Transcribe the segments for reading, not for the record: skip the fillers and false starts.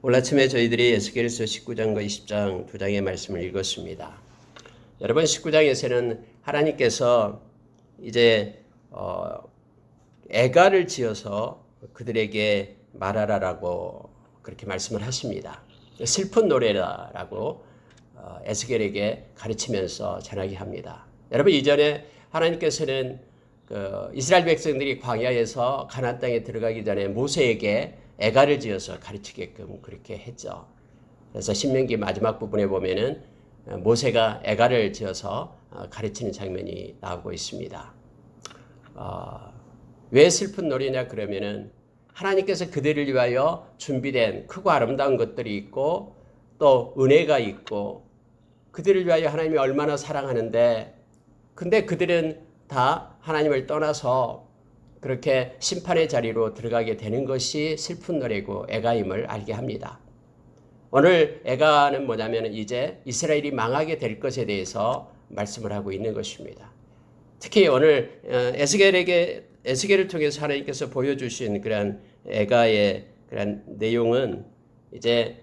오늘 아침에 저희들이 에스겔서 19장과 20장 두 장의 말씀을 읽었습니다. 여러분 19장에서는 하나님께서 이제 애가를 지어서 그들에게 말하라라고 그렇게 말씀을 하십니다. 슬픈 노래라라고 에스겔에게 가르치면서 전하게 합니다. 여러분 이전에 하나님께서는 이스라엘 백성들이 광야에서 가나안 땅에 들어가기 전에 모세에게 애가를 지어서 가르치게끔 그렇게 했죠. 그래서 신명기 마지막 부분에 보면은 모세가 애가를 지어서 가르치는 장면이 나오고 있습니다. 왜 슬픈 노래냐 그러면은 하나님께서 그들을 위하여 준비된 크고 아름다운 것들이 있고 또 은혜가 있고 그들을 위하여 하나님이 얼마나 사랑하는데 근데 그들은 다 하나님을 떠나서 그렇게 심판의 자리로 들어가게 되는 것이 슬픈 노래고 애가임을 알게 합니다. 오늘 애가는 뭐냐면 이제 이스라엘이 망하게 될 것에 대해서 말씀을 하고 있는 것입니다. 특히 오늘 에스겔을 통해서 하나님께서 보여주신 그런 애가의 그런 내용은 이제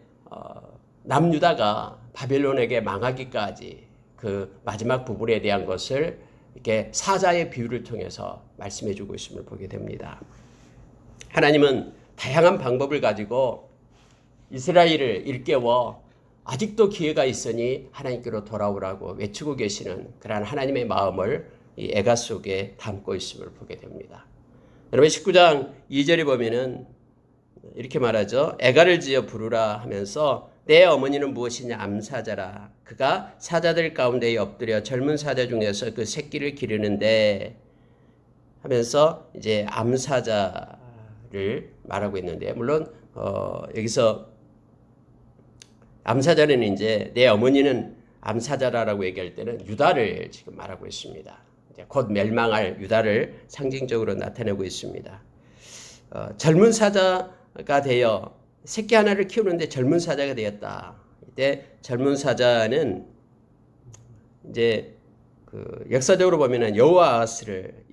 남유다가 바벨론에게 망하기까지 그 마지막 부분에 대한 것을 이렇게 사자의 비유를 통해서 말씀해 주고 있음을 보게 됩니다. 하나님은 다양한 방법을 가지고 이스라엘을 일깨워 아직도 기회가 있으니 하나님께로 돌아오라고 외치고 계시는 그러한 하나님의 마음을 이 애가 속에 담고 있음을 보게 됩니다. 여러분 19장 2절에 보면은 이렇게 말하죠. 애가를 지어 부르라 하면서 내 어머니는 무엇이냐 암사자라. 그가 사자들 가운데에 엎드려 젊은 사자 중에서 그 새끼를 기르는데 하면서 이제 암사자를 말하고 있는데 물론 여기서 암사자는 이제 내 어머니는 암사자라고 얘기할 때는 유다를 지금 말하고 있습니다. 이제 곧 멸망할 유다를 상징적으로 나타내고 있습니다. 젊은 사자가 되어 새끼 하나를 키우는데 젊은 사자가 되었다. 이때 젊은 사자는 이제 그 역사적으로 보면은 여호아하스를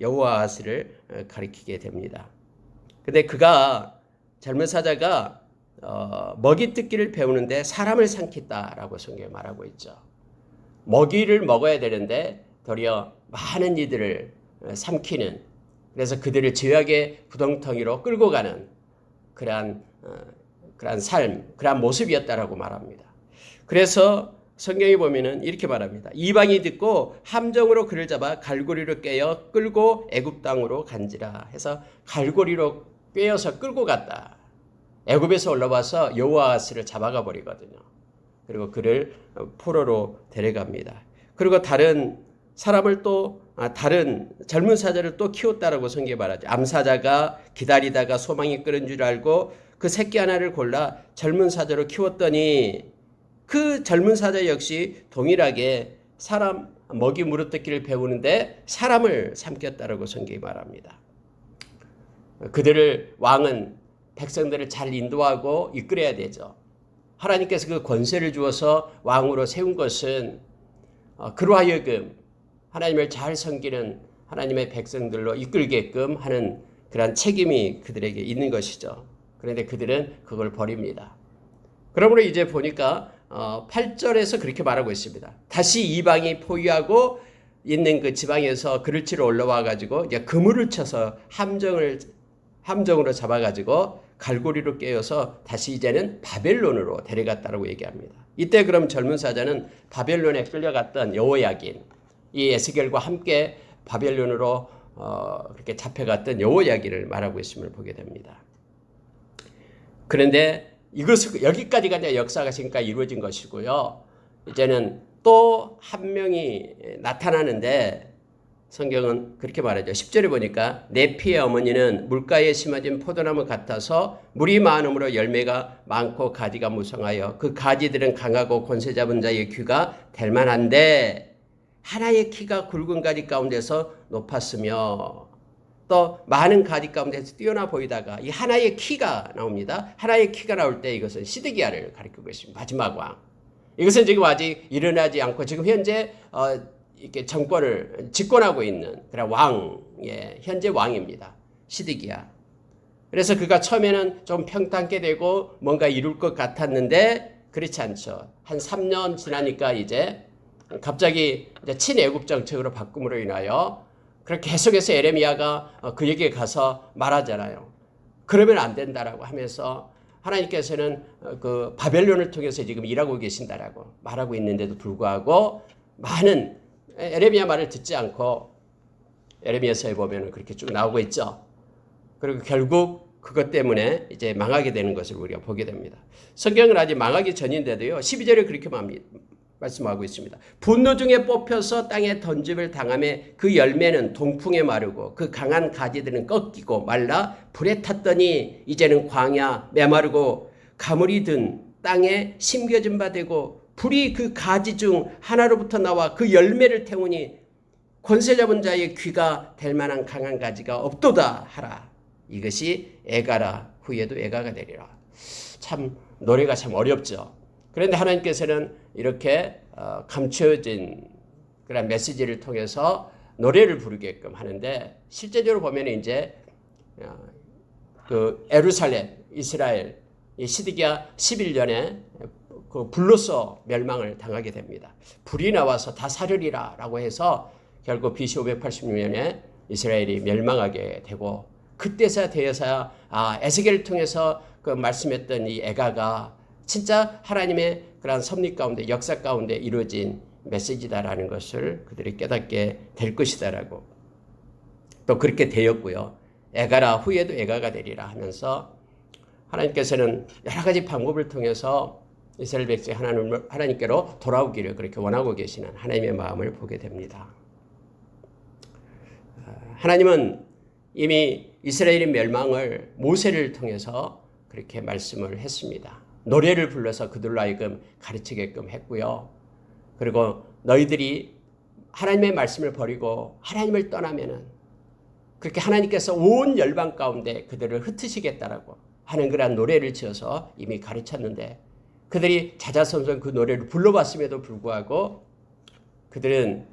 가리키게 됩니다. 근데 그가 젊은 사자가 먹이 뜯기를 배우는데 사람을 삼켰다라고 성경에 말하고 있죠. 먹이를 먹어야 되는데 도리어 많은 이들을 삼키는 그래서 그들을 죄악의 구덩텅이로 끌고 가는 그러한 삶, 그러한 모습이었다라고 말합니다. 그래서 성경에 보면은 이렇게 말합니다. 이방이 듣고 함정으로 그를 잡아 갈고리로 꿰어 끌고 애굽 땅으로 간지라 해서 갈고리로 꿰어서 끌고 갔다. 애굽에서 올라와서 여호아하스를 잡아가 버리거든요. 그리고 그를 포로로 데려갑니다. 그리고 다른 사람을 다른 젊은 사자를 또 키웠다라고 성경에 말하죠. 암사자가 기다리다가 소망이 끓은 줄 알고 그 새끼 하나를 골라 젊은 사자로 키웠더니 그 젊은 사자 역시 동일하게 사람 먹이 무릇뜯기를 배우는데 사람을 삼켰다라고 성경이 말합니다. 그들을 왕은 백성들을 잘 인도하고 이끌어야 되죠. 하나님께서 그 권세를 주어서 왕으로 세운 것은 그로 하여금 하나님을 잘 섬기는 하나님의 백성들로 이끌게끔 하는 그런 책임이 그들에게 있는 것이죠. 그런데 그들은 그걸 버립니다. 그러므로 이제 보니까 8절에서 그렇게 말하고 있습니다. 다시 이방이 포위하고 있는 그 지방에서 그를 치러 올라와 가지고 이제 그물을 쳐서 함정으로 잡아 가지고 갈고리로 깨어서 다시 이제는 바벨론으로 데려갔다라고 얘기합니다. 이때 그럼 젊은 사자는 바벨론에 끌려갔던 여호야긴 이 에스겔과 함께 바벨론으로 그렇게 잡혀갔던 여호야긴을 말하고 있음을 보게 됩니다. 그런데 이것은 여기까지가 이제 역사가 지금까지 이루어진 것이고요. 이제는 또 한 명이 나타나는데 성경은 그렇게 말하죠. 10절에 보니까 내 피의 어머니는 물가에 심어진 포도나무 같아서 물이 많음으로 열매가 많고 가지가 무성하여 그 가지들은 강하고 권세 잡은 자의 귀가 될 만한데 하나의 키가 굵은 가지 가운데서 높았으며 또 많은 가지 가운데서 뛰어나 보이다가 이 하나의 키가 나옵니다. 하나의 키가 나올 때 이것은 시드기야를 가리키고 있습니다. 마지막 왕. 이것은 지금 아직 일어나지 않고 지금 현재 이렇게 정권을 집권하고 있는 그런 현재 왕입니다. 시드기야. 그래서 그가 처음에는 좀 평탄하게 되고 뭔가 이룰 것 같았는데 그렇지 않죠. 한 3년 지나니까 이제 갑자기 이제 친애국 정책으로 바꿈으로 인하여 그렇게 계속해서 에레미야가 그에게 가서 말하잖아요. 그러면 안 된다라고 하면서 하나님께서는 그 바벨론을 통해서 지금 일하고 계신다라고 말하고 있는데도 불구하고 많은 에레미야 말을 듣지 않고 에레미야서에 보면 그렇게 쭉 나오고 있죠. 그리고 결국 그것 때문에 이제 망하게 되는 것을 우리가 보게 됩니다. 성경은 아직 망하기 전인데도요. 12절에 그렇게 말씀하고 있습니다. 분노 중에 뽑혀서 땅에 던짐을 당함에 그 열매는 동풍에 마르고 그 강한 가지들은 꺾이고 말라 불에 탔더니 이제는 광야 메마르고 가물이 든 땅에 심겨진 바 되고 불이 그 가지 중 하나로부터 나와 그 열매를 태우니 권세 잡은 자의 귀가 될 만한 강한 가지가 없도다 하라. 이것이 애가라. 후에도 애가가 되리라. 참 노래가 참 어렵죠. 그런데 하나님께서는 이렇게 감춰진 그런 메시지를 통해서 노래를 부르게끔 하는데 실제적으로 보면 이제 그 예루살렘 이스라엘 시드기야 11년에 그 불로서 멸망을 당하게 됩니다. 불이 나와서 다 사르리라라고 해서 결국 BC 586년에 이스라엘이 멸망하게 되고 그때서야 되어서야 에스겔을 통해서 그 말씀했던 이 애가가 진짜 하나님의 그런 섭리 가운데 역사 가운데 이루어진 메시지다라는 것을 그들이 깨닫게 될 것이다라고 또 그렇게 되었고요. 애가라 후에도 애가가 되리라 하면서 하나님께서는 여러 가지 방법을 통해서 이스라엘 백성이 하나님께로 돌아오기를 그렇게 원하고 계시는 하나님의 마음을 보게 됩니다. 하나님은 이미 이스라엘의 멸망을 모세를 통해서 그렇게 말씀을 했습니다. 노래를 불러서 그들로 하여금 가르치게끔 했고요. 그리고 너희들이 하나님의 말씀을 버리고 하나님을 떠나면은 그렇게 하나님께서 온 열방 가운데 그들을 흩으시겠다라고 하는 그런 노래를 지어서 이미 가르쳤는데 그들이 자자손손 그 노래를 불러봤음에도 불구하고 그들은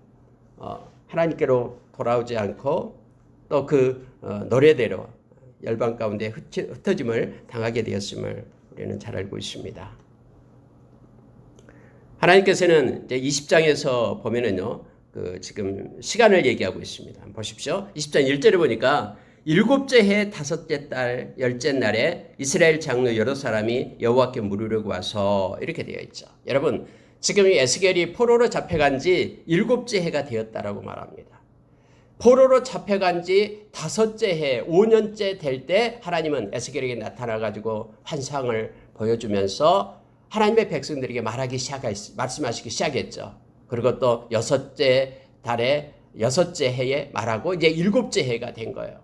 하나님께로 돌아오지 않고 또 그 노래대로 열방 가운데 흩어짐을 당하게 되었음을 우리는 잘 알고 있습니다. 하나님께서는 이제 20장에서 보면은요, 그 지금 시간을 얘기하고 있습니다. 보십시오. 20장 1절에 보니까 일곱째 해 다섯째 달 열째 날에 이스라엘 장로 여러 사람이 여호와께 물으려고 와서 이렇게 되어 있죠. 여러분, 지금 이 에스겔이 포로로 잡혀간 지 일곱째 해가 되었다라고 말합니다. 포로로 잡혀간 지 다섯째 해, 5년째 될 때 하나님은 에스겔에게 나타나가지고 환상을 보여주면서 하나님의 백성들에게 말씀하시기 시작했죠. 그리고 또 여섯째 달에 여섯째 해에 말하고 이제 일곱째 해가 된 거예요.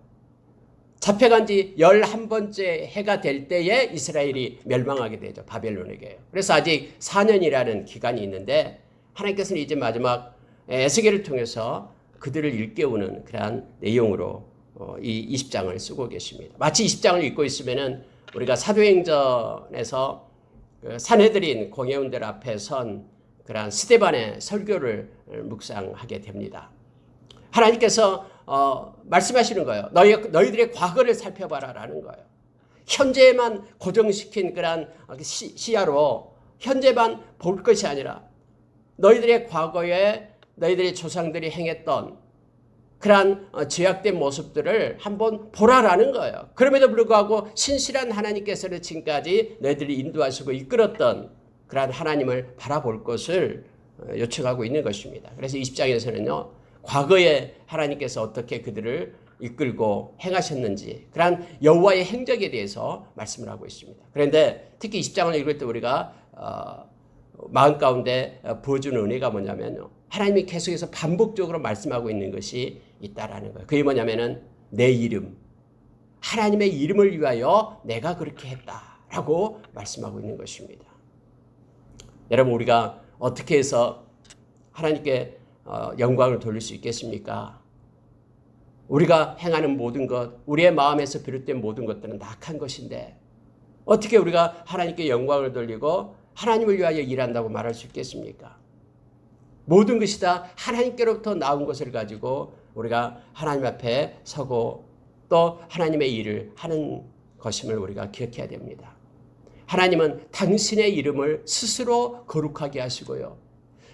잡혀간 지 11번째 해가 될 때에 이스라엘이 멸망하게 되죠. 바벨론에게. 그래서 아직 4년이라는 기간이 있는데 하나님께서는 이제 마지막 에스겔을 통해서 그들을 일깨우는 그러한 내용으로 이 20장을 쓰고 계십니다. 마치 20장을 읽고 있으면은 우리가 사도행전에서 그 산헤드린 공회원들 앞에 선 그러한 스데반의 설교를 묵상하게 됩니다. 하나님께서 말씀하시는 거예요. 너희들의 과거를 살펴봐라라는 거예요. 현재만 고정시킨 그러한 시야로 현재만 볼 것이 아니라 너희들의 과거에 너희들의 조상들이 행했던 그러한 죄악된 모습들을 한번 보라라는 거예요. 그럼에도 불구하고 신실한 하나님께서는 지금까지 너희들이 인도하시고 이끌었던 그러한 하나님을 바라볼 것을 요청하고 있는 것입니다. 그래서 20장에서는요. 과거에 하나님께서 어떻게 그들을 이끌고 행하셨는지 그러한 여호와의 행적에 대해서 말씀을 하고 있습니다. 그런데 특히 20장을 읽을 때 우리가 마음 가운데 부어주는 은혜가 뭐냐면요. 하나님이 계속해서 반복적으로 말씀하고 있는 것이 있다라는 거예요. 그게 뭐냐면은 내 이름, 하나님의 이름을 위하여 내가 그렇게 했다라고 말씀하고 있는 것입니다. 여러분 우리가 어떻게 해서 하나님께 영광을 돌릴 수 있겠습니까? 우리가 행하는 모든 것, 우리의 마음에서 비롯된 모든 것들은 낙한 것인데 어떻게 우리가 하나님께 영광을 돌리고 하나님을 위하여 일한다고 말할 수 있겠습니까? 모든 것이 다 하나님께로부터 나온 것을 가지고 우리가 하나님 앞에 서고 또 하나님의 일을 하는 것임을 우리가 기억해야 됩니다. 하나님은 당신의 이름을 스스로 거룩하게 하시고요.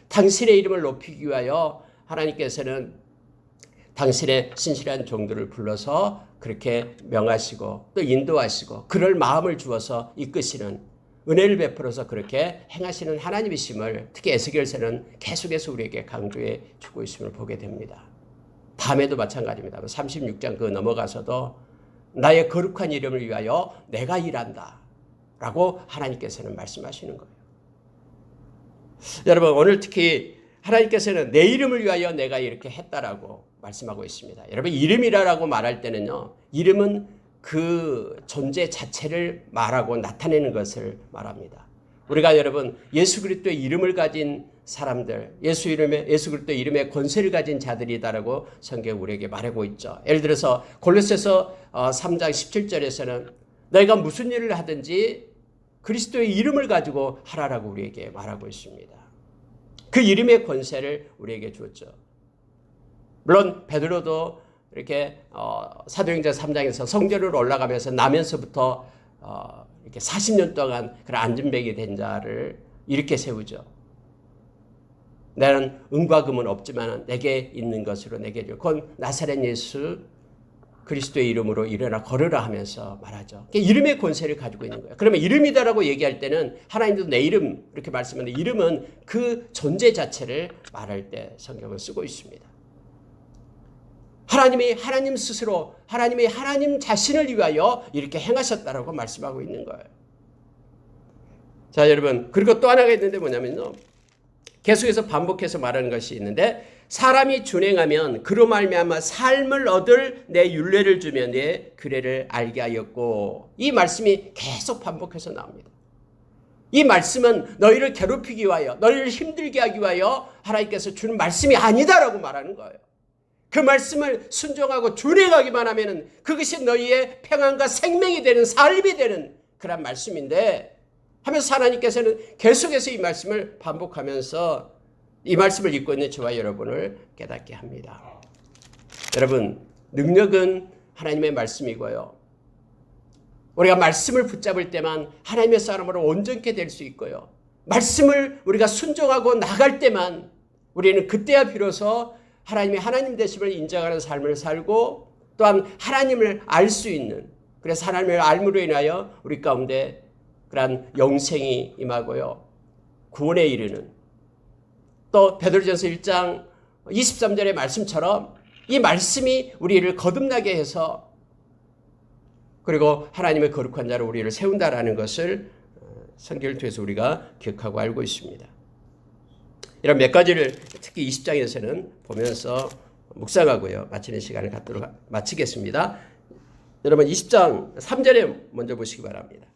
당신의 이름을 높이기 위하여 하나님께서는 당신의 신실한 종들을 불러서 그렇게 명하시고 또 인도하시고 그럴 마음을 주어서 이끄시는 은혜를 베풀어서 그렇게 행하시는 하나님이심을 특히 에스겔서는 계속해서 우리에게 강조해 주고 있음을 보게 됩니다. 다음에도 마찬가지입니다. 36장 그 넘어가서도 나의 거룩한 이름을 위하여 내가 일한다 라고 하나님께서는 말씀하시는 거예요. 여러분 오늘 특히 하나님께서는 내 이름을 위하여 내가 이렇게 했다라고 말씀하고 있습니다. 여러분 이름이라고 말할 때는요. 이름은 그 존재 자체를 말하고 나타내는 것을 말합니다. 우리가 여러분 예수 그리스도의 이름을 가진 사람들, 예수 그리스도의 이름의 권세를 가진 자들이다라고 성경이 우리에게 말하고 있죠. 예를 들어서 골로새서 3장 17절에서는 너희가 무슨 일을 하든지 그리스도의 이름을 가지고 하라라고 우리에게 말하고 있습니다. 그 이름의 권세를 우리에게 주었죠. 물론 베드로도 이렇게 사도행전 3장에서 성전으로 올라가면서 나면서부터 이렇게 40년 동안 그런 안전뱅이 된 자를 이렇게 세우죠. 나는 은과 금은 없지만 내게 있는 것으로 내게 줘. 그건 나사렛 예수 그리스도의 이름으로 일어나 걸으라 하면서 말하죠. 이름의 권세를 가지고 있는 거예요. 그러면 이름이다라고 얘기할 때는 하나님도 내 이름 이렇게 말씀하는데 이름은 그 존재 자체를 말할 때 성경을 쓰고 있습니다. 하나님이 하나님 스스로 하나님이 하나님 자신을 위하여 이렇게 행하셨다라고 말씀하고 있는 거예요. 자 여러분 그리고 또 하나가 있는데 뭐냐면요. 계속해서 반복해서 말하는 것이 있는데 사람이 준행하면 그로 말미암아 삶을 얻을 내 율례를 주며 내 규례를 알게 하였고 이 말씀이 계속 반복해서 나옵니다. 이 말씀은 너희를 괴롭히기 위하여 너희를 힘들게 하기 위하여 하나님께서 주는 말씀이 아니다라고 말하는 거예요. 그 말씀을 순종하고 준행하기만 하면 그것이 너희의 평안과 생명이 되는 삶이 되는 그런 말씀인데 하면서 하나님께서는 계속해서 이 말씀을 반복하면서 이 말씀을 읽고 있는 저와 여러분을 깨닫게 합니다. 여러분 능력은 하나님의 말씀이고요. 우리가 말씀을 붙잡을 때만 하나님의 사람으로 온전케 될 수 있고요. 말씀을 우리가 순종하고 나갈 때만 우리는 그때야 비로소 하나님의 하나님 되심을 인정하는 삶을 살고 또한 하나님을 알 수 있는 그래서 하나님을 알므로 인하여 우리 가운데 그러한 영생이 임하고요. 구원에 이르는 또 베드로전서 1장 23절의 말씀처럼 이 말씀이 우리를 거듭나게 해서 그리고 하나님의 거룩한 자로 우리를 세운다라는 것을 성경을 통해서 우리가 기억하고 알고 있습니다. 이런 몇 가지를 특히 20장에서는 보면서 묵상하고요. 마치는 시간을 갖도록 마치겠습니다. 여러분 20장 3절에 먼저 보시기 바랍니다.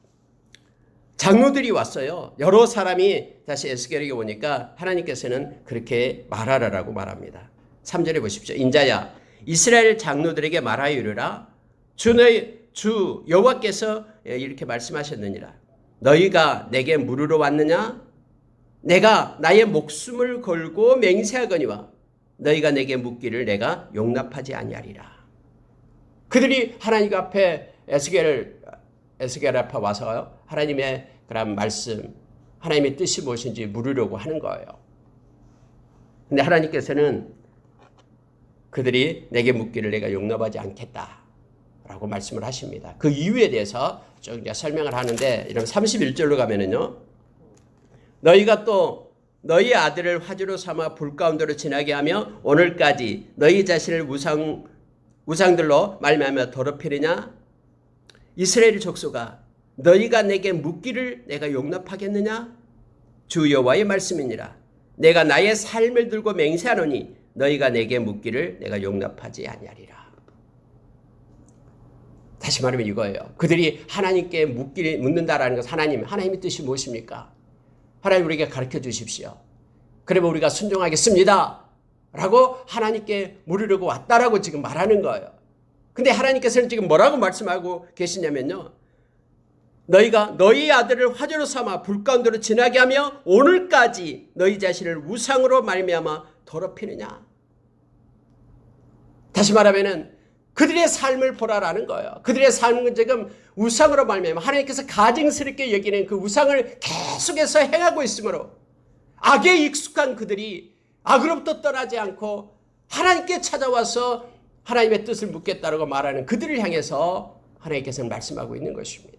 장로들이 왔어요. 여러 사람이 다시 에스겔에게 오니까 하나님께서는 그렇게 말하라라고 말합니다. 3절에 보십시오. 인자야 이스라엘 장로들에게 말하여 이르라 주 여호와께서 이렇게 말씀하셨느니라. 너희가 내게 물으러 왔느냐? 내가 나의 목숨을 걸고 맹세하거니와 너희가 내게 묻기를 내가 용납하지 아니하리라. 그들이 하나님 앞에 에스겔 앞에 와서 하나님의 그런 말씀, 하나님의 뜻이 무엇인지 물으려고 하는 거예요. 근데 하나님께서는 그들이 내게 묻기를 내가 용납하지 않겠다라고 말씀을 하십니다. 그 이유에 대해서 좀 이제 설명을 하는데 이런 31절로 가면은요. 너희가 또 너희 아들을 화두로 삼아 불 가운데로 지나게 하며 오늘까지 너희 자신을 우상들로 말미암아 더럽히느냐? 이스라엘 족속아 너희가 내게 묻기를 내가 용납하겠느냐? 주 여호와의 말씀이니라. 내가 나의 삶을 들고 맹세하노니 너희가 내게 묻기를 내가 용납하지 아니하리라. 다시 말하면 이거예요. 그들이 하나님께 묻는다라는 것은 하나님의 뜻이 무엇입니까? 하나님 우리에게 가르쳐 주십시오. 그러면 우리가 순종하겠습니다. 라고 하나님께 물으려고 왔다라고 지금 말하는 거예요. 근데 하나님께서는 지금 뭐라고 말씀하고 계시냐면요. 너희가 너희 아들을 화제로 삼아 불 가운데로 지나게 하며 오늘까지 너희 자신을 우상으로 말미암아 더럽히느냐. 다시 말하면은 그들의 삶을 보라라는 거예요. 그들의 삶은 지금 우상으로 말미암아 하나님께서 가증스럽게 여기는 그 우상을 계속해서 행하고 있으므로 악에 익숙한 그들이 악으로부터 떠나지 않고 하나님께 찾아와서 하나님의 뜻을 묻겠다라고 말하는 그들을 향해서 하나님께서는 말씀하고 있는 것입니다.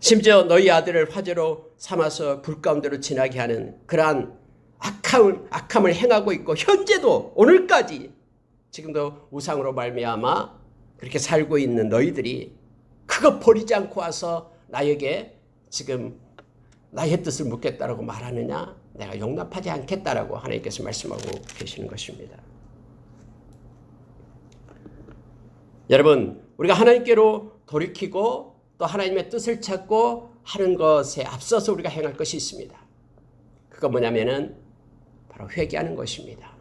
심지어 너희 아들을 화제로 삼아서 불 가운데로 지나게 하는 그러한 악함을 행하고 있고 현재도 오늘까지 지금도 우상으로 말미암아 그렇게 살고 있는 너희들이 그거 버리지 않고 와서 나에게 지금 나의 뜻을 묻겠다라고 말하느냐? 내가 용납하지 않겠다라고 하나님께서 말씀하고 계시는 것입니다. 여러분, 우리가 하나님께로 돌이키고 또 하나님의 뜻을 찾고 하는 것에 앞서서 우리가 행할 것이 있습니다. 그거 뭐냐면은 바로 회개하는 것입니다.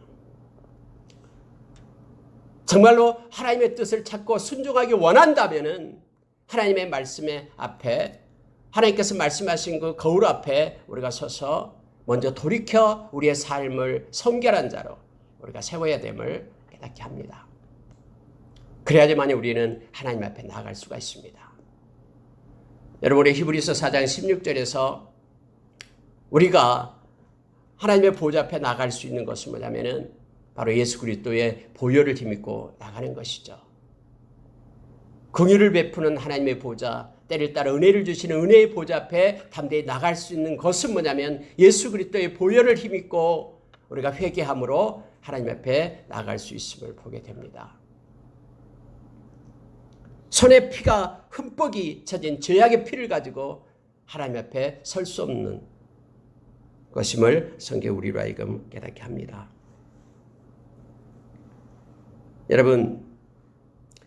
정말로 하나님의 뜻을 찾고 순종하기 원한다면은 하나님의 말씀의 앞에 하나님께서 말씀하신 그 거울 앞에 우리가 서서 먼저 돌이켜 우리의 삶을 성결한 자로 우리가 세워야 됨을 깨닫게 합니다. 그래야지만 우리는 하나님 앞에 나아갈 수가 있습니다. 여러분, 우리 히브리서 4장 16절에서 우리가 하나님의 보좌 앞에 나갈 수 있는 것은 뭐냐면은 바로 예수 그리스도의 보혈을 힘입고 나가는 것이죠. 긍휼을 베푸는 하나님의 보좌, 때를 따라 은혜를 주시는 은혜의 보좌 앞에 담대히 나갈 수 있는 것은 뭐냐면 예수 그리스도의 보혈을 힘입고 우리가 회개함으로 하나님 앞에 나갈 수 있음을 보게 됩니다. 손에 피가 흠뻑이 쳐진 죄악의 피를 가지고 하나님 앞에 설 수 없는 것임을 성경 우리로 하여금 깨닫게 합니다. 여러분,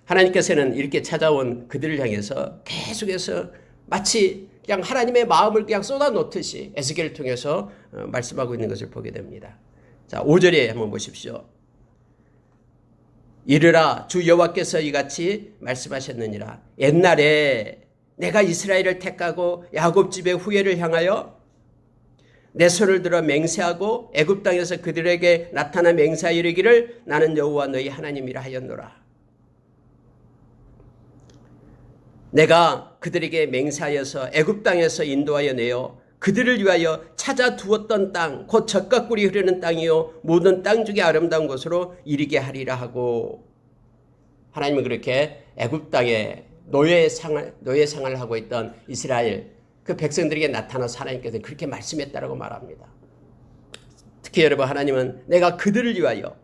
하나님께서는 이렇게 찾아온 그들을 향해서 계속해서 마치 그냥 하나님의 마음을 그냥 쏟아놓듯이 에스겔을 통해서 말씀하고 있는 것을 보게 됩니다. 자, 5절에 한번 보십시오. 이르라, 주 여호와께서 이같이 말씀하셨느니라. 옛날에 내가 이스라엘을 택하고 야곱 집의 후예를 향하여 내 손을 들어 맹세하고 애굽 땅에서 그들에게 나타나 맹세하여 이르기를 나는 여호와 너희 하나님이라 하였노라. 내가 그들에게 맹세하여서 애굽 땅에서 인도하여 내어 그들을 위하여 찾아 두었던 땅, 곧 젖과 꿀이 흐르는 땅이요 모든 땅 중에 아름다운 곳으로 이르게 하리라 하고, 하나님은 그렇게 애굽 땅에 노예 생활을 하고 있던 이스라엘 그 백성들에게 나타나서 하나님께서 그렇게 말씀했다라고 말합니다. 특히 여러분, 하나님은 내가 그들을 위하여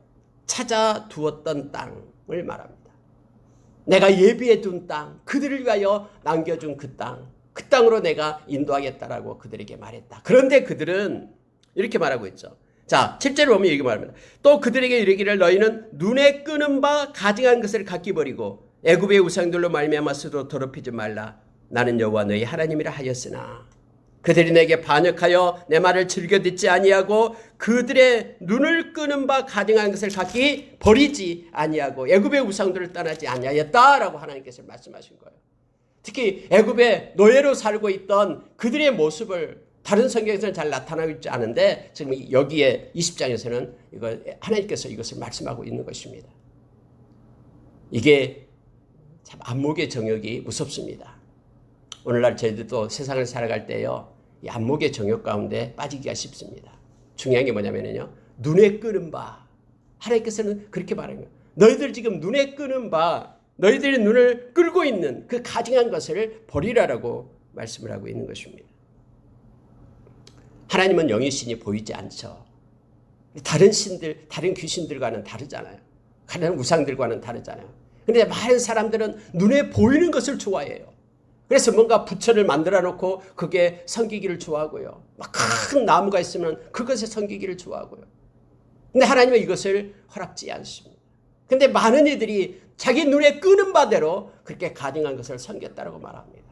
찾아 두었던 땅을 말합니다. 내가 예비해 둔 땅, 그들을 위하여 남겨준 그 땅으로 내가 인도하겠다라고 그들에게 말했다. 그런데 그들은 이렇게 말하고 있죠. 자, 7절을 보면 이렇게 말합니다. 또 그들에게 이르기를 너희는 눈에 끄는 바 가증한 것을 각기 버리고 애굽의 우상들로 말미암아 스스로 더럽히지 말라. 나는 여호와 너희 하나님이라 하였으나 그들이 내게 반역하여 내 말을 즐겨 듣지 아니하고 그들의 눈을 끄는 바 가증한 것을 각기 버리지 아니하고 애굽의 우상들을 떠나지 아니하였다라고 하나님께서 말씀하신 거예요. 특히 애굽의 노예로 살고 있던 그들의 모습을 다른 성경에서는 잘 나타나고 있지 않은데 지금 여기에 20장에서는 하나님께서 이것을 말씀하고 있는 것입니다. 이게 참 안목의 정욕이 무섭습니다. 오늘날 저희들도 세상을 살아갈 때요, 이 안목의 정욕 가운데 빠지기가 쉽습니다. 중요한 게 뭐냐면요, 눈에 끄는 바. 하나님께서는 그렇게 말하는 거예요. 너희들 지금 눈에 끄는 바, 너희들의 눈을 끌고 있는 그 가증한 것을 버리라라고 말씀을 하고 있는 것입니다. 하나님은 영이신이 보이지 않죠. 다른 신들, 다른 귀신들과는 다르잖아요. 다른 우상들과는 다르잖아요. 그런데 많은 사람들은 눈에 보이는 것을 좋아해요. 그래서 뭔가 부처를 만들어 놓고 그게 섬기기를 좋아하고요. 막 큰 나무가 있으면 그것에 섬기기를 좋아하고요. 근데 하나님은 이것을 허락지 않습니다. 근데 많은 이들이 자기 눈에 끄는 바대로 그렇게 가증한 것을 섬겼다고 말합니다.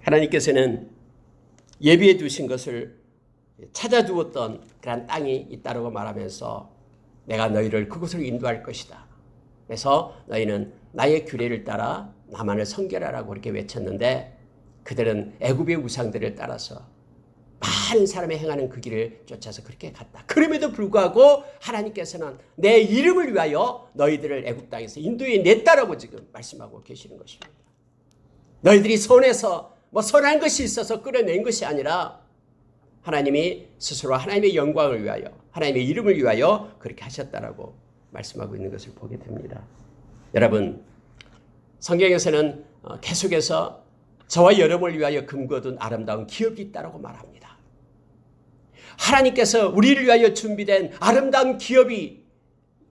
하나님께서는 예비해 두신 것을 찾아두었던 그런 땅이 있다고 말하면서 내가 너희를 그곳으로 인도할 것이다. 그래서 너희는 나의 규례를 따라 나만을 성결하라고 그렇게 외쳤는데 그들은 애굽의 우상들을 따라서 많은 사람이 행하는 그 길을 쫓아서 그렇게 갔다. 그럼에도 불구하고 하나님께서는 내 이름을 위하여 너희들을 애굽 땅에서 인도해 냈다라고 지금 말씀하고 계시는 것입니다. 너희들이 손에서 선한 것이 있어서 끌어낸 것이 아니라 하나님이 스스로 하나님의 영광을 위하여 하나님의 이름을 위하여 그렇게 하셨다라고 말씀하고 있는 것을 보게 됩니다. 여러분, 성경에서는 계속해서 저와 여러분을 위하여 금거둔 아름다운 기업이 있다고 말합니다. 하나님께서 우리를 위하여 준비된 아름다운 기업이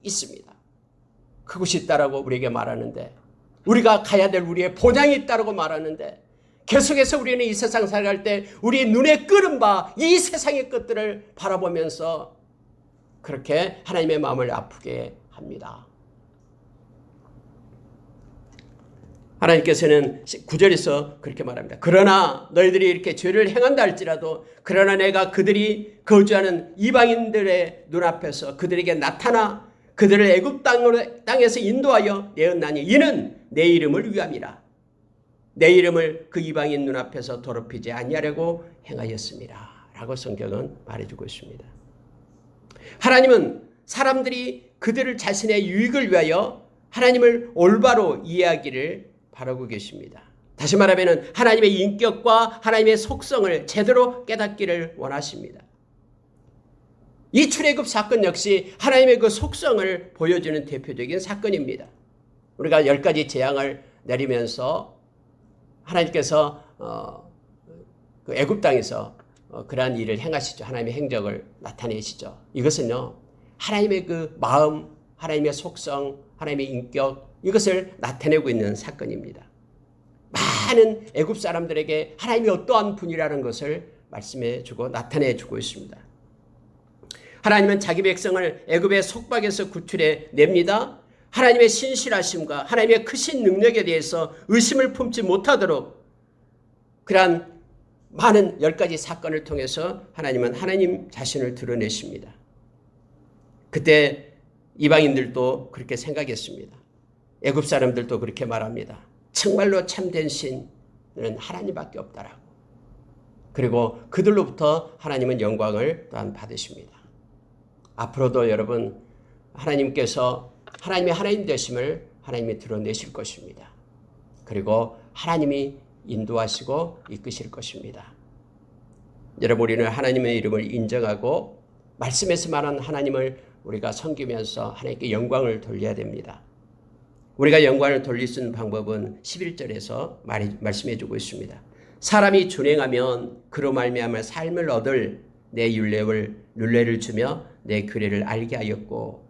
있습니다. 그것이 있다라고 우리에게 말하는데, 우리가 가야 될 우리의 본향이 있다라고 말하는데, 계속해서 우리는 이 세상 살아갈 때 우리의 눈에 끄는 바 이 세상의 것들을 바라보면서 그렇게 하나님의 마음을 아프게 합니다. 하나님께서는 9절에서 그렇게 말합니다. 그러나 너희들이 이렇게 죄를 행한다 할지라도 그러나 내가 그들이 거주하는 이방인들의 눈앞에서 그들에게 나타나 그들을 애굽 땅에서 인도하여 내었나니 이는 내 이름을 위함이라. 내 이름을 그 이방인 눈앞에서 더럽히지 아니하려고 행하였습니다. 라고 성경은 말해주고 있습니다. 하나님은 사람들이 그들을 자신의 유익을 위하여 하나님을 올바로 이해하기를 바라고 계십니다. 다시 말하면 하나님의 인격과 하나님의 속성을 제대로 깨닫기를 원하십니다. 이 출애굽 사건 역시 하나님의 그 속성을 보여주는 대표적인 사건입니다. 우리가 10가지 재앙을 내리면서 하나님께서 그 애굽 땅에서 그러한 일을 행하시죠. 하나님의 행적을 나타내시죠. 이것은요, 하나님의 그 마음, 하나님의 속성, 하나님의 인격, 이것을 나타내고 있는 사건입니다. 많은 애굽 사람들에게 하나님이 어떠한 분이라는 것을 말씀해주고 나타내주고 있습니다. 하나님은 자기 백성을 애굽의 속박에서 구출해 냅니다. 하나님의 신실하심과 하나님의 크신 능력에 대해서 의심을 품지 못하도록 그러한 많은 10가지 사건을 통해서 하나님은 하나님 자신을 드러내십니다. 그때 이방인들도 그렇게 생각했습니다. 애굽 사람들도 그렇게 말합니다. 정말로 참된 신은 하나님밖에 없다라고. 그리고 그들로부터 하나님은 영광을 또한 받으십니다. 앞으로도 여러분, 하나님께서 하나님의 하나님 되심을 하나님이 드러내실 것입니다. 그리고 하나님이 인도하시고 이끄실 것입니다. 여러분, 우리는 하나님의 이름을 인정하고 말씀에서 말한 하나님을 우리가 섬기면서 하나님께 영광을 돌려야 됩니다. 우리가 영광을 돌릴 수 있는 방법은 11절에서 말씀해 주고 있습니다. 사람이 준행하면 그로 말미암아 삶을 얻을 내 율례를 주며 내 규례를 알게 하였고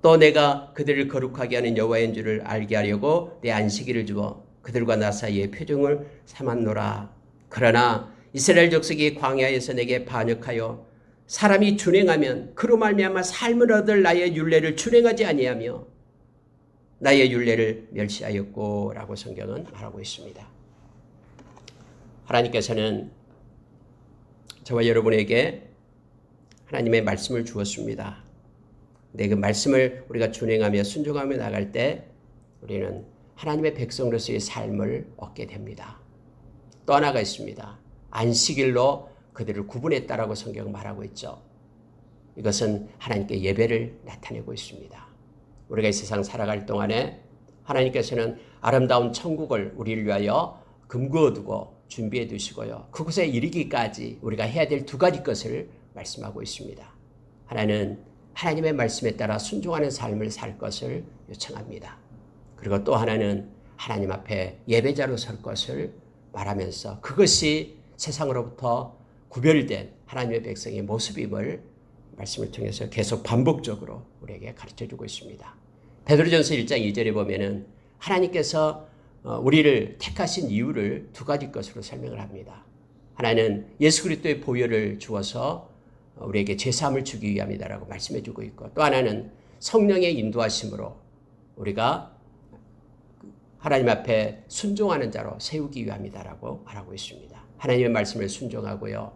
또 내가 그들을 거룩하게 하는 여호와인 줄을 알게 하려고 내 안식일을 주어 그들과 나 사이의 표정을 삼았노라. 그러나 이스라엘 족속이 광야에서 내게 반역하여 사람이 준행하면 그로 말미암아 삶을 얻을 나의 율례를 준행하지 아니하며 나의 율례를 멸시하였고 라고 성경은 말하고 있습니다. 하나님께서는 저와 여러분에게 하나님의 말씀을 주었습니다. 근데 그 말씀을 우리가 준행하며 순종하며 나갈 때 우리는 하나님의 백성으로서의 삶을 얻게 됩니다. 또 하나가 있습니다. 안식일로 그들을 구분했다라고 성경은 말하고 있죠. 이것은 하나님께 예배를 나타내고 있습니다. 우리가 이 세상 살아갈 동안에 하나님께서는 아름다운 천국을 우리를 위하여 금그어 두고 준비해 두시고요. 그곳에 이르기까지 우리가 해야 될 2가지 것을 말씀하고 있습니다. 하나는 하나님의 말씀에 따라 순종하는 삶을 살 것을 요청합니다. 그리고 또 하나는 하나님 앞에 예배자로 설 것을 말하면서 그것이 세상으로부터 구별된 하나님의 백성의 모습임을 말씀을 통해서 계속 반복적으로 우리에게 가르쳐주고 있습니다. 베드로전서 1장 2절에 보면은 하나님께서 우리를 택하신 이유를 2가지 것으로 설명을 합니다. 하나는 예수 그리스도의 보혈을 주어서 우리에게 죄사함을 주기 위함이다라고 말씀해주고 있고 또 하나는 성령의 인도하심으로 우리가 하나님 앞에 순종하는 자로 세우기 위함이다라고 말하고 있습니다. 하나님의 말씀을 순종하고요.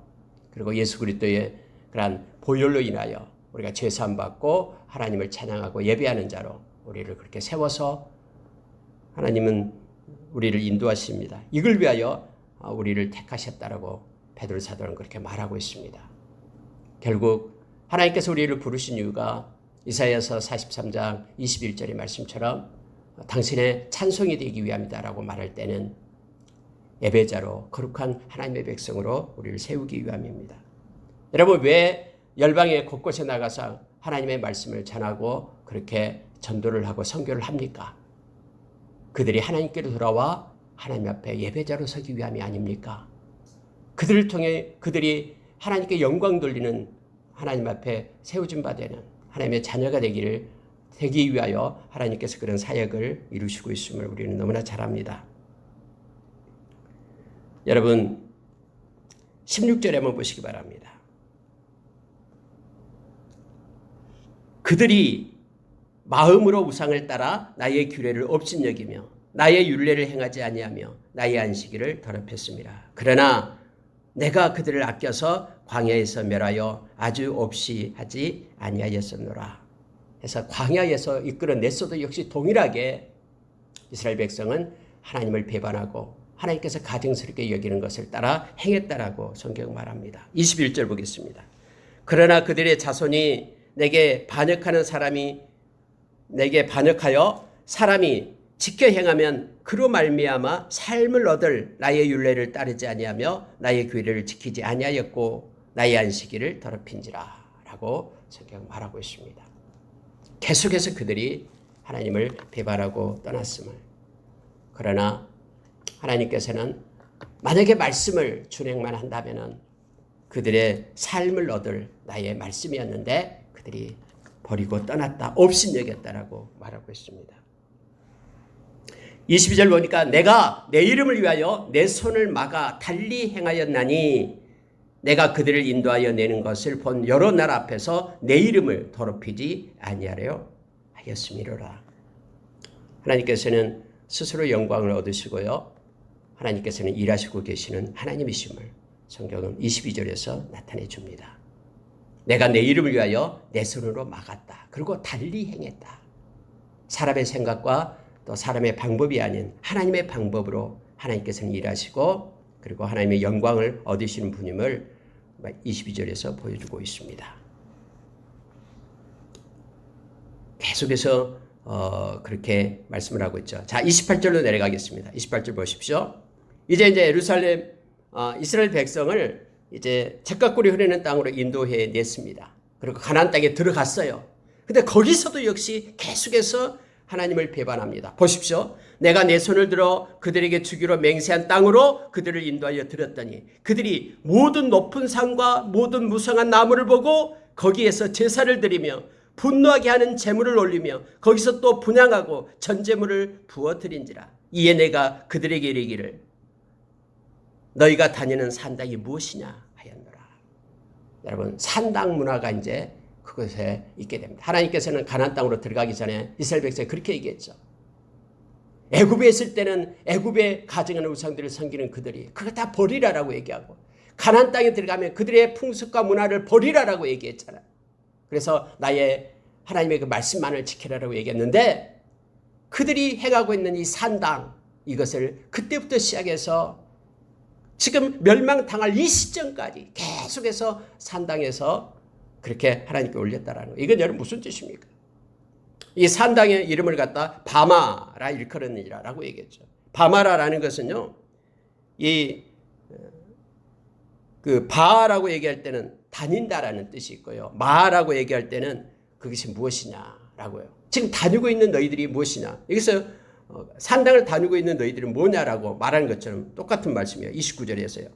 그리고 예수 그리스도의 그러한 보혈로 인하여 우리가 죄사함 받고 하나님을 찬양하고 예배하는 자로 우리를 그렇게 세워서 하나님은 우리를 인도하십니다. 이걸 위하여 우리를 택하셨다라고 베드로 사도는 그렇게 말하고 있습니다. 결국 하나님께서 우리를 부르신 이유가 이사야서 43장 21절의 말씀처럼 당신의 찬송이 되기 위함이다라고 말할 때는 예배자로 거룩한 하나님의 백성으로 우리를 세우기 위함입니다. 여러분, 왜 열방에 곳곳에 나가서 하나님의 말씀을 전하고 그렇게 전도를 하고 선교를 합니까? 그들이 하나님께로 돌아와 하나님 앞에 예배자로 서기 위함이 아닙니까? 그들을 통해 그들이 하나님께 영광 돌리는 하나님 앞에 세워진 바 되는 하나님의 자녀가 되기 위하여 하나님께서 그런 사역을 이루시고 있음을 우리는 너무나 잘 압니다. 여러분, 16절에 한번 보시기 바랍니다. 그들이 마음으로 우상을 따라 나의 규례를 업신여기며 나의 율례를 행하지 아니하며 나의 안식일을 더럽혔습니다. 그러나 내가 그들을 아껴서 광야에서 멸하여 아주 없이 하지 아니하였었노라. 해서 광야에서 이끌어냈어도 역시 동일하게 이스라엘 백성은 하나님을 배반하고 하나님께서 가증스럽게 여기는 것을 따라 행했다라고 성경 말합니다. 21절 보겠습니다. 그러나 그들의 자손이 내게 반역하는 사람이 내게 반역하여 사람이 지켜 행하면 그로 말미암아 삶을 얻을 나의 율례를 따르지 아니하며 나의 규례를 지키지 아니하였고 나의 안식일을 더럽힌지라 라고 성경 말하고 있습니다. 계속해서 그들이 하나님을 배반하고 떠났음을, 그러나 하나님께서는 만약에 말씀을 준행만 한다면 그들의 삶을 얻을 나의 말씀이었는데 그들이 버리고 떠났다, 업신여겼다라고 말하고 있습니다. 22절 보니까 내가 내 이름을 위하여 내 손을 막아 달리 행하였나니 내가 그들을 인도하여 내는 것을 본 여러 나라 앞에서 내 이름을 더럽히지 아니하려 하였음이로라. 하나님께서는 스스로 영광을 얻으시고요, 하나님께서는 일하시고 계시는 하나님이심을 성경은 22절에서 나타내 줍니다. 내가 내 이름을 위하여 내 손으로 막았다. 그리고 달리 행했다. 사람의 생각과 또 사람의 방법이 아닌 하나님의 방법으로 하나님께서는 일하시고 그리고 하나님의 영광을 얻으시는 분임을 22절에서 보여주고 있습니다. 계속해서 그렇게 말씀을 하고 있죠. 자, 28절로 내려가겠습니다. 28절 보십시오. 이제 예루살렘 이스라엘 백성을 이제 죗가꿀이 흐르는 땅으로 인도해 냈습니다. 그리고 가나안 땅에 들어갔어요. 근데 거기서도 역시 계속해서 하나님을 배반합니다. 보십시오. 내가 내 손을 들어 그들에게 주기로 맹세한 땅으로 그들을 인도하여 들었더니 그들이 모든 높은 산과 모든 무성한 나무를 보고 거기에서 제사를 드리며 분노하게 하는 제물을 올리며 거기서 또 분향하고 전제물을 부어드린지라. 이에 내가 그들에게 이르기를 너희가 다니는 산당이 무엇이냐 하였노라. 여러분, 산당 문화가 이제 그것에 있게 됩니다. 하나님께서는 가나안 땅으로 들어가기 전에 이스라엘 백성이 그렇게 얘기했죠. 애굽에 있을 때는 애굽에 가증하는 우상들을 섬기는 그들이 그거 다 버리라라고 얘기하고 가나안 땅에 들어가면 그들의 풍습과 문화를 버리라라고 얘기했잖아요. 그래서 나의 하나님의 그 말씀만을 지키라라고 얘기했는데 그들이 행하고 있는 이 산당, 이것을 그때부터 시작해서 지금 멸망당할 이 시점까지 계속해서 산당에서 그렇게 하나님께 올렸다라는 거예요. 이건 여러분 무슨 뜻입니까? 이 산당의 이름을 갖다 바마라 일컬었느니라라고 얘기했죠. 바마라라는 것은요, 그 바라고 얘기할 때는 다닌다라는 뜻이 있고요, 마라고 얘기할 때는 그것이 무엇이냐라고요. 지금 다니고 있는 너희들이 무엇이냐. 여기서 산당을 다니고 있는 너희들은 뭐냐라고 말하는 것처럼 똑같은 말씀이에요. 29절에서요.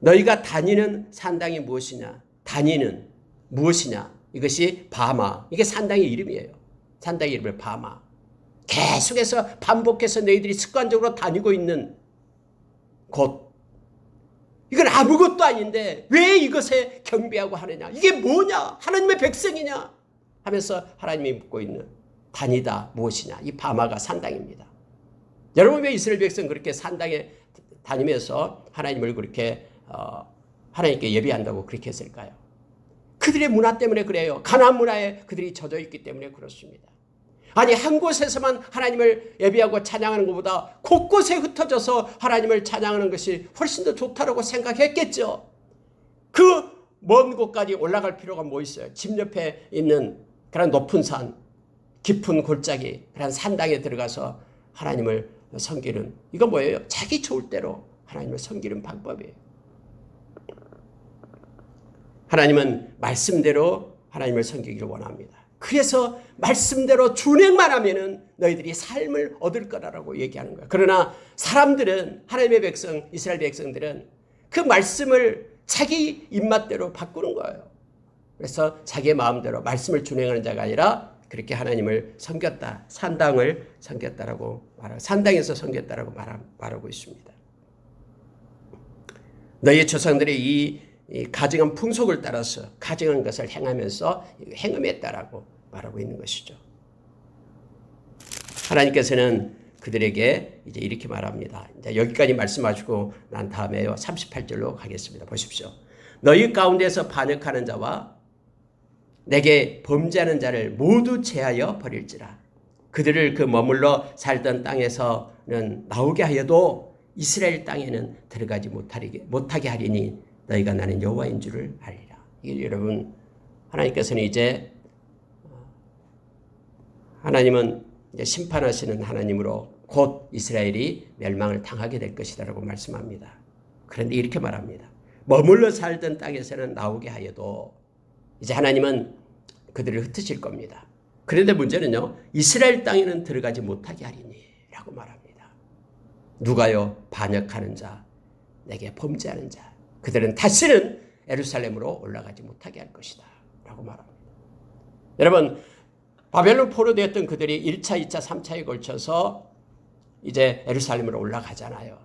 너희가 다니는 산당이 무엇이냐. 다니는 무엇이냐. 이것이 바마. 이게 산당의 이름이에요. 산당의 이름을 바마. 계속해서 반복해서 너희들이 습관적으로 다니고 있는 곳. 이건 아무것도 아닌데 왜 이것에 경배하고 하느냐. 이게 뭐냐. 하나님의 백성이냐 하면서 하나님이 묻고 있는 다니다 무엇이냐. 이 바마가 산당입니다. 여러분, 왜 이스라엘 백성 그렇게 산당에 다니면서 하나님을 그렇게 하나님께 예배한다고 그렇게 했을까요? 그들의 문화 때문에 그래요. 가나안 문화에 그들이 젖어 있기 때문에 그렇습니다. 아니 한 곳에서만 하나님을 예배하고 찬양하는 것보다 곳곳에 흩어져서 하나님을 찬양하는 것이 훨씬 더 좋다라고 생각했겠죠. 그 먼 곳까지 올라갈 필요가 뭐 있어요? 집 옆에 있는 그런 높은 산, 깊은 골짜기, 그런 산당에 들어가서 하나님을 섬기는, 이건 뭐예요? 자기 좋을 대로 하나님을 섬기는 방법이에요. 하나님은 말씀대로 하나님을 섬기기를 원합니다. 그래서 말씀대로 준행만 하면은 너희들이 삶을 얻을 거라고 얘기하는 거야. 그러나 사람들은, 하나님의 백성, 이스라엘 백성들은 그 말씀을 자기 입맛대로 바꾸는 거예요. 그래서 자기의 마음대로 말씀을 준행하는 자가 아니라 그렇게 하나님을 섬겼다. 산당을 섬겼다라고 말하고, 산당에서 섬겼다라고 말하고 있습니다. 너희 조상들이 이 가증한 풍속을 따라서 가증한 것을 행하면서 행음했다라고 말하고 있는 것이죠. 하나님께서는 그들에게 이제 이렇게 말합니다. 이제 여기까지 말씀하시고 난 다음에요. 38절로 가겠습니다. 보십시오. 너희 가운데서 반역하는 자와 내게 범죄하는 자를 모두 제하여 버릴지라. 그들을 그 머물러 살던 땅에서는 나오게 하여도 이스라엘 땅에는 들어가지 못하게 하리니 너희가 나는 여호와인 줄을 알리라. 이게 여러분, 하나님께서는 하나님은 이제 심판하시는 하나님으로 곧 이스라엘이 멸망을 당하게 될 것이다라고 말씀합니다. 그런데 이렇게 말합니다. 머물러 살던 땅에서는 나오게 하여도 이제 하나님은 그들을 흩으실 겁니다. 그런데 문제는요, 이스라엘 땅에는 들어가지 못하게 하리니 라고 말합니다. 누가요? 반역하는 자, 내게 범죄하는 자, 그들은 다시는 예루살렘으로 올라가지 못하게 할 것이다 라고 말합니다. 여러분, 바벨론 포로되었던 그들이 1차, 2차, 3차에 걸쳐서 이제 예루살렘으로 올라가잖아요.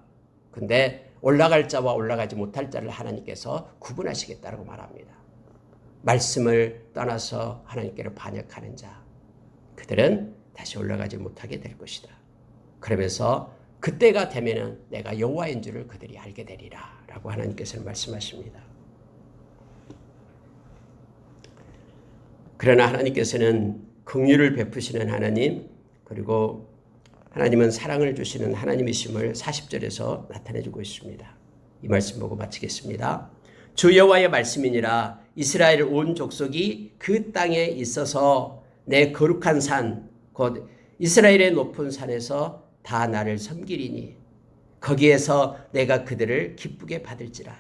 근데 올라갈 자와 올라가지 못할 자를 하나님께서 구분하시겠다고 말합니다. 말씀을 떠나서 하나님께로 반역하는 자, 그들은 다시 올라가지 못하게 될 것이다. 그러면서 그때가 되면은 내가 여호와인 줄을 그들이 알게 되리라 라고 하나님께서는 말씀하십니다. 그러나 하나님께서는 긍휼을 베푸시는 하나님, 그리고 하나님은 사랑을 주시는 하나님이심을 40절에서 나타내주고 있습니다. 이 말씀 보고 마치겠습니다. 주 여호와의 말씀이니라. 이스라엘 온 족속이 그 땅에 있어서 내 거룩한 산, 곧 이스라엘의 높은 산에서 다 나를 섬기리니 거기에서 내가 그들을 기쁘게 받을지라.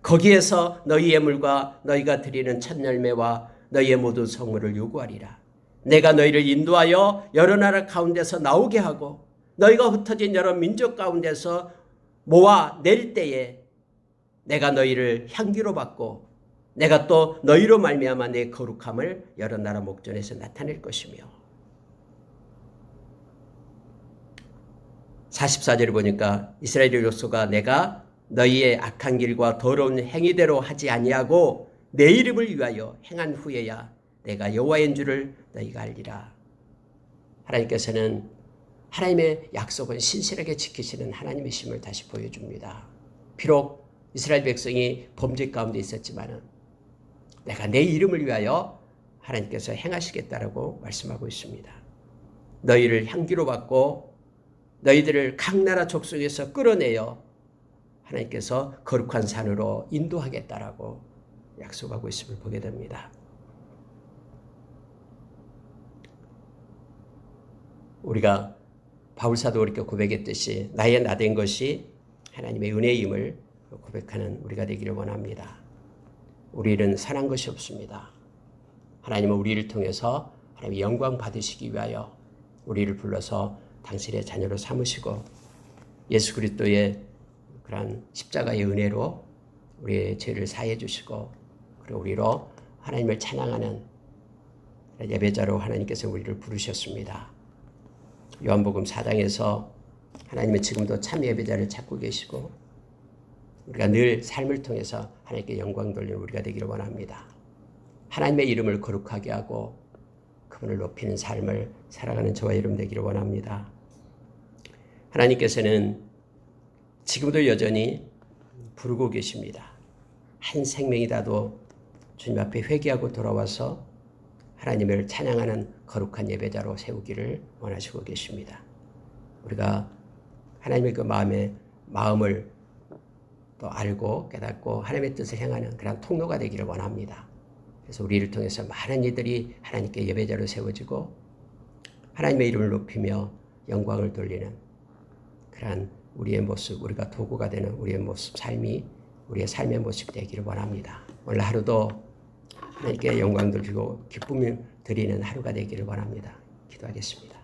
거기에서 너희 예물과 너희가 드리는 첫 열매와 너희의 모든 성물을 요구하리라. 내가 너희를 인도하여 여러 나라 가운데서 나오게 하고 너희가 흩어진 여러 민족 가운데서 모아 낼 때에 내가 너희를 향기로 받고 내가 또 너희로 말미암아 내 거룩함을 여러 나라 목전에서 나타낼 것이며. 44절을 보니까 이스라엘의 족속아 내가 너희의 악한 길과 더러운 행위대로 하지 아니하고 내 이름을 위하여 행한 후에야 내가 여호와인 줄을 너희가 알리라. 하나님께서는 하나님의 약속은 신실하게 지키시는 하나님이심을 다시 보여줍니다. 비록 이스라엘 백성이 범죄 가운데 있었지만은 내가 내 이름을 위하여 하나님께서 행하시겠다라고 말씀하고 있습니다. 너희를 향기로 받고 너희들을 각 나라 족속에서 끌어내어 하나님께서 거룩한 산으로 인도하겠다라고 약속하고 있음을 보게 됩니다. 우리가 바울사도 이렇게 고백했듯이 나의 나된 것이 하나님의 은혜임을 고백하는 우리가 되기를 원합니다. 우리는 선한 것이 없습니다. 하나님은 우리를 통해서 하나님의 영광 받으시기 위하여 우리를 불러서 당신의 자녀로 삼으시고 예수 그리스도의 그러한 십자가의 은혜로 우리의 죄를 사해 주시고 그리고 우리로 하나님을 찬양하는 예배자로 하나님께서 우리를 부르셨습니다. 요한복음 4장에서 하나님은 지금도 참 예배자를 찾고 계시고 우리가 늘 삶을 통해서 하나님께 영광 돌리는 우리가 되기를 원합니다. 하나님의 이름을 거룩하게 하고 그분을 높이는 삶을 살아가는 저와 여러분 되기를 원합니다. 하나님께서는 지금도 여전히 부르고 계십니다. 한 생명이라도 주님 앞에 회개하고 돌아와서 하나님을 찬양하는 거룩한 예배자로 세우기를 원하시고 계십니다. 우리가 하나님의 그 마음을 또 알고 깨닫고 하나님의 뜻을 행하는 그런 통로가 되기를 원합니다. 그래서 우리를 통해서 많은 이들이 하나님께 예배자로 세워지고 하나님의 이름을 높이며 영광을 돌리는 그러한 우리의 모습, 우리가 도구가 되는 우리의 모습, 우리의 삶의 모습이 되기를 원합니다. 오늘 하루도 하나님께 영광 돌리고 기쁨을 드리는 하루가 되기를 원합니다. 기도하겠습니다.